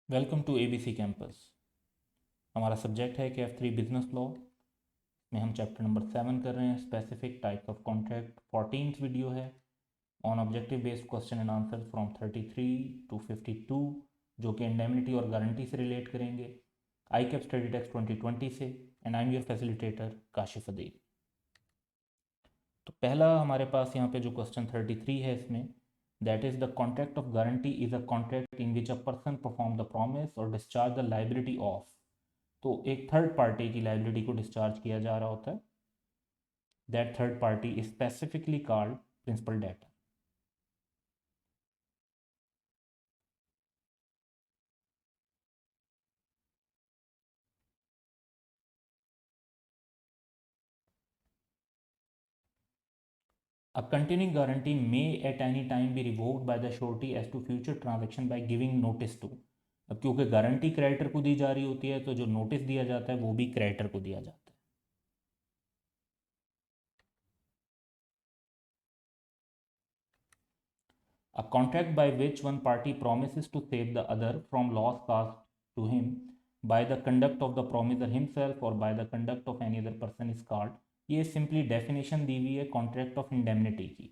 Welcome to ABC campus. हमारा subject है KF3 business law में हम चैप्टर नंबर 7 कर रहे हैं, specific types of contract. 14th video है on objective based question and answer from 33 to 52, जो कि इंडेमनिटी और गारंटी से रिलेट करेंगे ICAP स्टडी टेक्स्ट 2020 से। And I am your facilitator Kashif Adeel. तो पहला हमारे पास यहाँ पे जो क्वेश्चन 33 है इसमें, that is the contract of guarantee is a contract in which a person perform the promise और डिस्चार्ज द लाइबिलिटी ऑफ। तो एक थर्ड पार्टी की लाइबिलिटी को डिस्चार्ज किया जा रहा होता है। That third party is specifically called principal debtor. A continuing guarantee may at any time be revoked by the surety as to future transaction by giving notice to। अब क्योंकि guarantee creditor को दी जा रही होती है तो जो नोटिस दिया जाता है वो भी क्रेडिटर को दिया जाता है। A contract by which one party promises to save the other from loss caused to him by the conduct of the promiser himself or by the conduct of any other person is called। ये simply definition दी हुई है contract of indemnity की।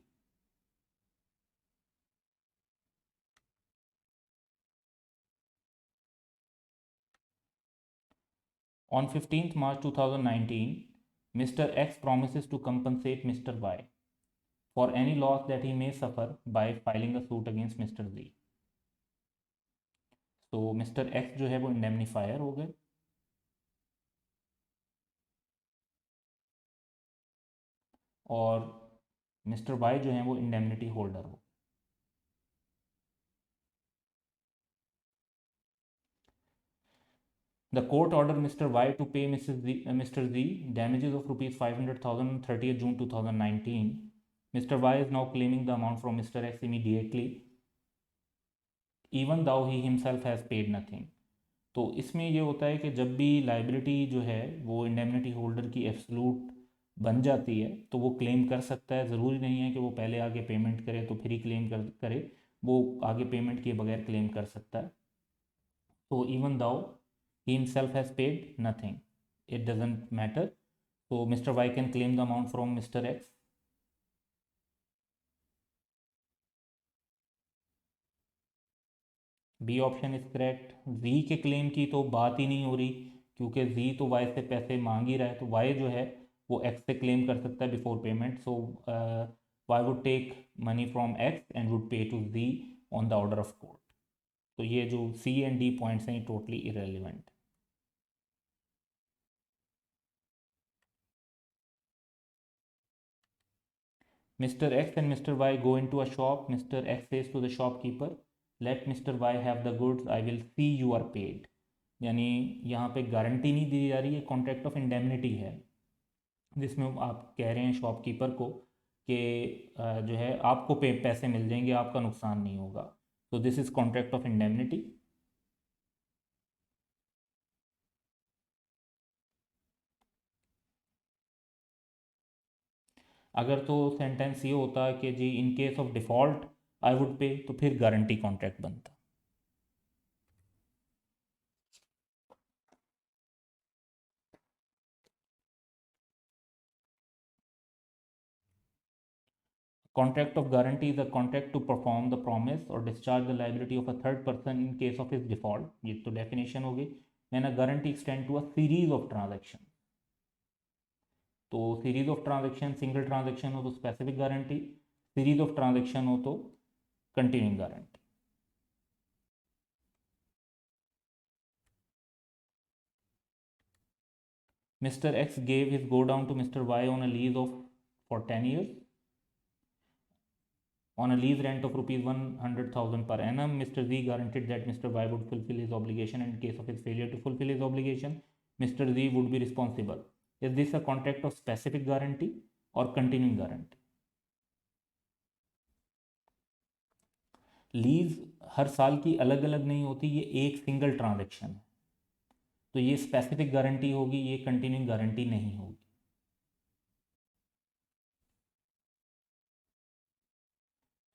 On 15th March 2019, Mr. X promises to compensate Mr. Y for any loss that he may suffer by filing a suit against Mr. Z। तो mister x जो है वो indemnifier हो गए और मिस्टर वाई जो है वो इंडेमनिटी होल्डर हो। The court ordered Mr. Y to pay Mr. Z damages of rupees 500,000 on 30th June 2019. Mr. Y is now claiming the amount from Mr. X immediately, even though he himself has paid nothing। तो इसमें ये होता है कि जब भी liability जो है वो इंडेमनिटी होल्डर की एब्सोल्यूट बन जाती है तो वो क्लेम कर सकता है। ज़रूरी नहीं है कि वो पहले आगे पेमेंट करे तो फिर ही क्लेम करे, वो आगे पेमेंट किए बगैर क्लेम कर सकता है। तो even though he himself has paid nothing, it doesn't matter। so Mr. Y can claim the amount from Mr. X। B option is correct. Z के क्लेम की तो बात ही नहीं हो रही क्योंकि Z तो Y से पैसे मांग ही रहा है, तो Y जो है वो X से क्लेम कर सकता है before payment. So Y would take money from X and would pay to Z on the order of court. तो ये जो C एंड D पॉइंट्स हैं totally irrelevant. Mr. X and Mr. Y go into a shop. Mr. X says to the shopkeeper, let Mr. Y have the goods, I will see you are paid। यानी यहाँ पे guarantee नहीं दी जा रही है, contract of indemnity है जिसमें आप कह रहे हैं शॉपकीपर को कि जो है आपको पैसे मिल जाएंगे, आपका नुकसान नहीं होगा। तो this is contract of indemnity. अगर तो सेंटेंस ये होता कि जी in case of default I would pay, तो फिर गारंटी कॉन्ट्रैक्ट बनता। Contract of guarantee is a contract to perform the promise or discharge the liability of a third person in case of his default। ये तो definition होगी। When a guarantee extend to a series of transaction। तो series of transaction, single transaction हो तो specific guarantee, series of transaction हो तो continuing guarantee। Mr. X gave his go down to Mr. Y on a lease of for 10 years on a lease rent of rupees 100,000 per annum। Mr. Z guaranteed that Mr. Y would fulfill his obligation, and in case of his failure to fulfill his obligation, Mr. Z would be responsible। Is this a contract of specific guarantee or continuing guarantee? Lease हर साल की अलग अलग नहीं होती, ये एक single transaction है, तो ये स्पेसिफिक गारंटी होगी, ये कंटिन्यूइंग गारंटी नहीं होगी।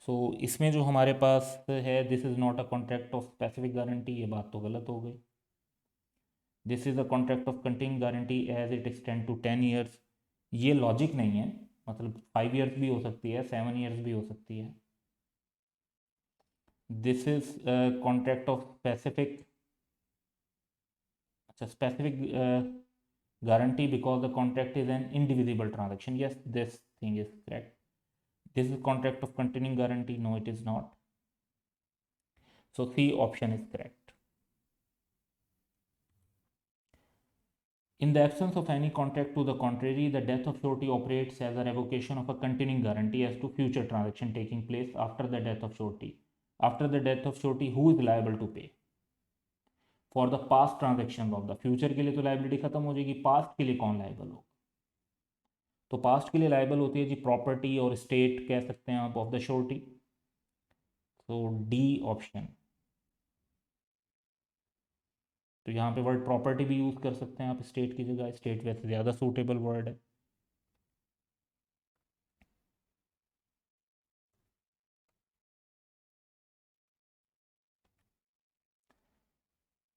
सो इसमें जो हमारे पास है, this is not a contract of specific guarantee, ये बात तो गलत हो गई। This is a contract of continuing guarantee as it extend to 10 years, ये लॉजिक नहीं है, मतलब 5 ईयर्स भी हो सकती है, 7 ईयर्स भी हो सकती है। This is contract of specific, अच्छा specific guarantee because the contract is an indivisible transaction. Yes, this thing is correct. This is contract of continuing guarantee. No, it is not. So C option is correct. In the absence of any contract to the contrary, the death of surety operates as a revocation of a continuing guarantee as to future transaction taking place after the death of surety. After the death of surety, who is liable to pay? For the past transaction of the future के लिए तो liability खत्म हो जाएगी, past के लिए कौन liable हो? तो पास्ट के लिए लाइबल होती है जी प्रॉपर्टी और स्टेट कह सकते हैं आप ऑफ द श्योरिटी। तो डी ऑप्शन। तो यहाँ पे वर्ड प्रॉपर्टी भी यूज़ कर सकते हैं आप स्टेट की जगह, स्टेट वैसे ज़्यादा सूटेबल वर्ड है।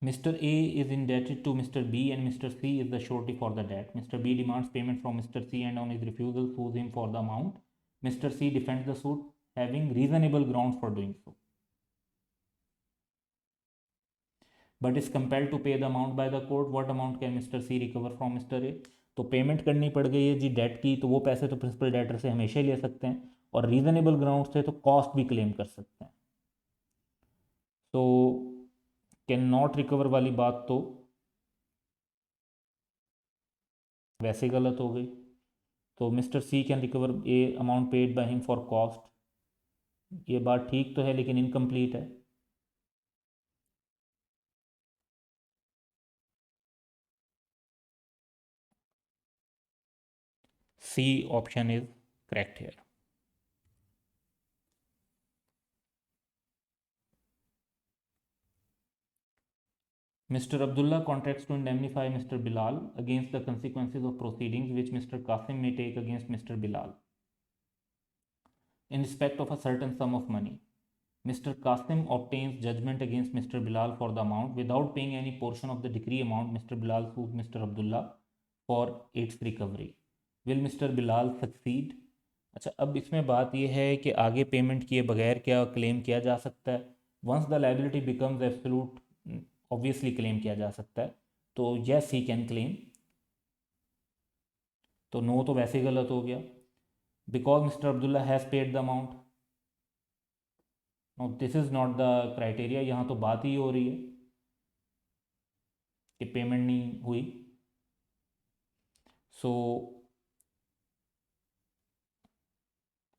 Mr. A is indebted to Mr. B and Mr. C is the surety for the debt. Mr. B demands payment from Mr. C and on his refusal sues him for the amount. Mr. C defends the suit having reasonable grounds for doing so, but is compelled to pay the amount by the court. What amount can Mr. C recover from Mr. A? तो payment करनी पड़ गई है जी date की, तो वो पैसे तो प्रिंसिपल डेटर से हमेशा ही ले सकते हैं, और रीजनेबल ग्राउंड से तो कॉस्ट भी क्लेम कर सकते हैं। तो कैन नॉट रिकवर वाली बात तो वैसे गलत हो गई। तो mister C can recover a amount paid by him for cost, ये बात ठीक तो है लेकिन इनकम्प्लीट है। C option is correct here. Mr. Abdullah contracts to indemnify Mr. Bilal against the consequences of proceedings which Mr. Qasim may take against Mr. Bilal in respect of a certain sum of money. Mr. Qasim obtains judgment against Mr. Bilal for the amount without paying any portion of the decree amount. Mr. Bilal sues Mr. Abdullah for its recovery. Will Mr. Bilal succeed? अच्छा, अब इसमें बात यह है कि आगे payment किए बगैर क्या क्लेम किया जा सकता है। Once the liability becomes absolute, obviously claim किया जा सकता है। तो यस ही कैन क्लेम, तो नो तो वैसे ही गलत हो गया। Because mister Abdullah has paid the amount, no this is not the criteria, यहाँ तो बात ही हो रही है कि पेमेंट नहीं हुई। So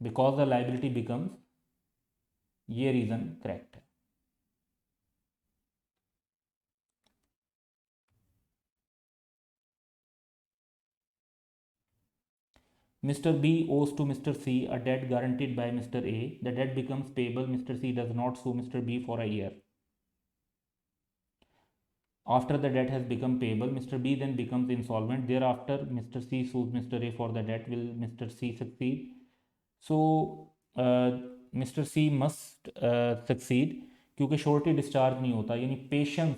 because the liability becomes, ये रीज़न करेक्ट है। Mr. B owes to Mr. C a debt guaranteed by Mr. A. The debt becomes payable. Mr. C does not sue Mr. B for a year. After the debt has become payable, Mr. B then becomes insolvent. Thereafter, Mr. C sues Mr. A for the debt. Will Mr. C succeed? So, Mr. C must succeed क्योंकि surety discharge नहीं होता, यानी patience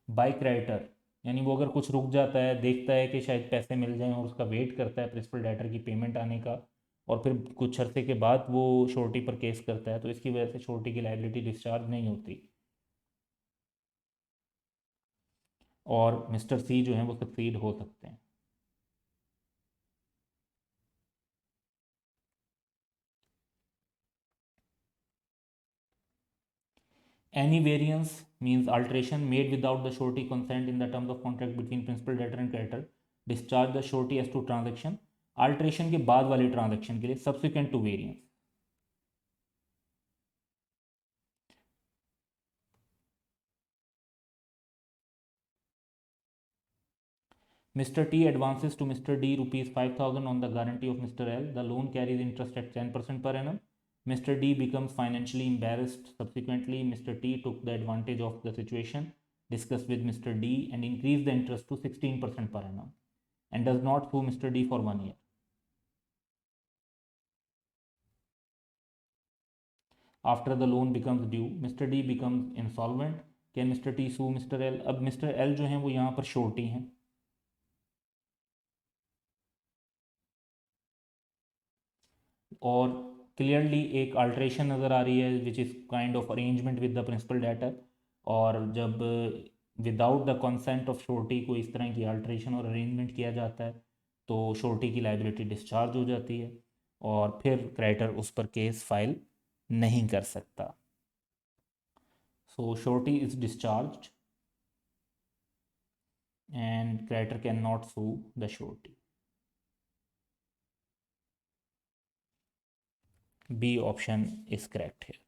bye creditor, यानी वो अगर कुछ रुक जाता है, देखता है कि शायद पैसे मिल जाएं और उसका वेट करता है प्रिंसिपल डेटर की पेमेंट आने का, और फिर कुछ अरसे के बाद वो श्योरिटी पर केस करता है, तो इसकी वजह से श्योरिटी की लाइबिलिटी डिस्चार्ज नहीं होती, और मिस्टर सी जो हैं वो सक्सीड हो सकते हैं। Any variance means alteration made without the surety consent in the terms of contract between principal debtor and creditor discharge the surety as to transaction, alteration के बाद वाले transaction के लिए subsequent to variance। Mr. T advances to Mr. D rupees 5,000 on the guarantee of Mr. L. The loan carries interest at 10% per annum. Mr. D becomes financially embarrassed. Subsequently, Mr. T took the advantage of the situation, discussed with Mr. D, and increased the interest to 16% per annum. and does not sue Mr. D for 1 year. After the loan becomes due, Mr. D becomes insolvent. Can Mr. T sue Mr. L? अब Mr. L जो हैं वो यहाँ पर surety हैं, और clearly एक alteration नज़र आ रही है which is kind of arrangement with the principal debtor, और जब without the consent of surety को इस तरह की अल्ट्रेशन और अरेंजमेंट किया जाता है तो श्योरिटी की लाइबिलिटी डिस्चार्ज हो जाती है और फिर क्रेडिटर उस पर केस फाइल नहीं कर सकता. So surety is discharged and creditor cannot sue the surety. B option is correct here.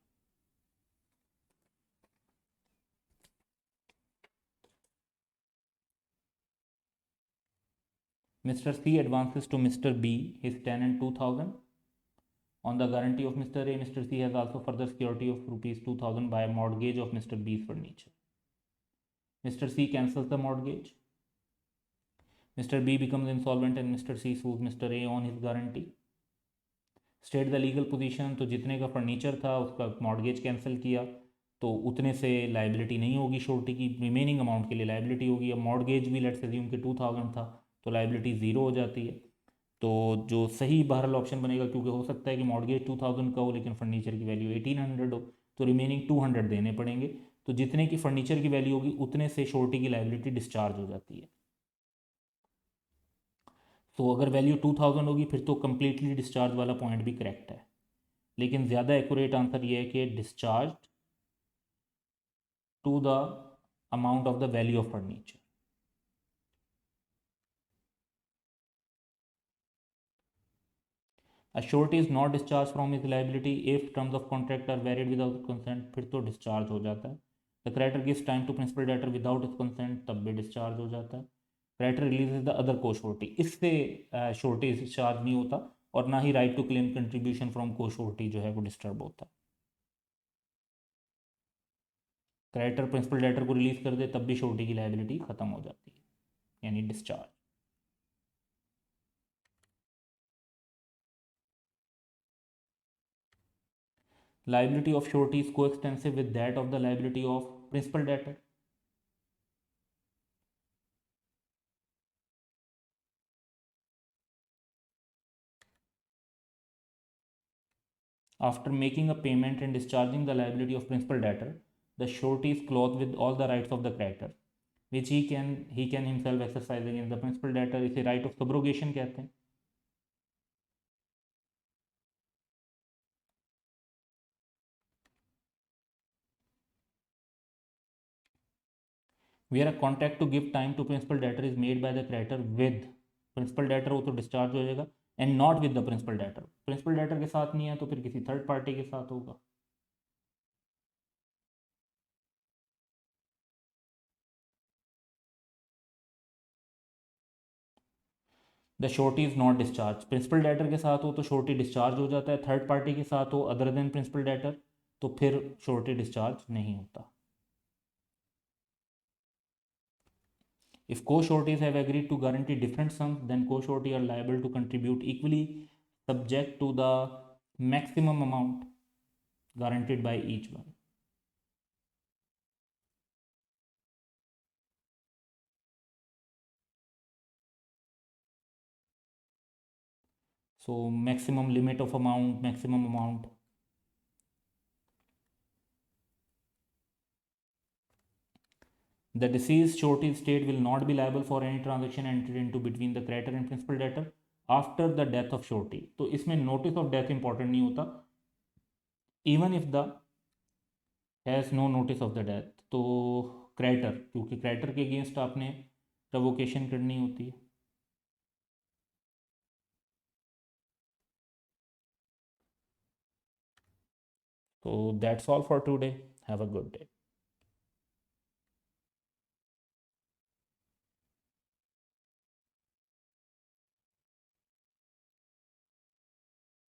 Mr. C advances to Mr. B his tenant 2000 on the guarantee of Mr. A. Mr. C has also further security of rupees 2000 by mortgage of Mr. B's furniture. Mr. C cancels the mortgage. Mr. B becomes insolvent and Mr. C sues Mr. A on his guarantee. State the legal position. तो जितने का furniture था उसका mortgage cancel किया तो उतने से liability नहीं होगी श्योरिटी की, रिमेनिंग अमाउंट के लिए लाइबिलिटी होगी. अब मॉर्गेज भी लेट्स अज्यूम कि 2000 था तो लाइबिलिटी ज़ीरो हो जाती है. तो जो सही बहरहाल ऑप्शन बनेगा, क्योंकि हो सकता है कि मॉर्गेज 2000 का हो लेकिन फर्नीचर की वैल्यू 1800 हो, तो रिमेनिंग 200 देने पड़ेंगे. तो जितने की फर्नीचर की वैल्यू होगी उतने से श्योरिटी की लाइबिलिटी डिस्चार्ज हो जाती है. तो अगर वैल्यू 2000 होगी फिर तो कम्प्लीटली डिस्चार्ज वाला पॉइंट भी करेक्ट है, लेकिन ज़्यादा एक्यूरेट आंसर ये है कि discharge to the amount of the value of furniture. A surety is not discharged from his liability if terms of contract are varied without consent. फिर तो डिस्चार्ज हो जाता है. The creditor gives time to principal debtor without his consent, तब भी discharge हो जाता है. Creditor releases the other co-surety, इससे surety डिस्चार्ज नहीं होता और ना ही right to claim contribution from co-surety जो है वो डिस्टर्ब होता है. क्रेडिटर प्रिंसिपल डेटर को रिलीज कर दे तब भी श्योरिटी की लायबिलिटी खत्म हो जाती है, यानी discharge. Liability of surety is coextensive with that of the liability of principal debtor. After making a payment and discharging the liability of principal debtor, the surety is clothed with all the rights of the creditor, which he can himself exercise against the principal debtor. इसे right of subrogation कहते हैं. Where a contract to give time to principal debtor is made by the creditor with principal debtor, वो तो discharge हो जाएगा, and not with the principal debtor. principal debtor के साथ नहीं है तो फिर किसी थर्ड पार्टी के साथ होगा. The surety is not discharge. Principal debtor के साथ हो तो श्योरिटी डिस्चार्ज हो जाता है, थर्ड पार्टी के साथ हो अदर देन प्रिंसिपल डेटर तो फिर श्योरिटी डिस्चार्ज नहीं होता. If co-sureties have agreed to guarantee different sums, then co-surety are liable to contribute equally, subject to the maximum amount guaranteed by each one. So maximum limit of amount, maximum amount. The deceased surety estate will not be liable for any transaction entered into between the creditor and principal debtor after the death of surety. तो इसमें notice of death important नहीं होता, even if the has no notice of the death. तो creditor, क्योंकि creditor के against आपने revocation करनी होती है. So that's all for today. Have a good day.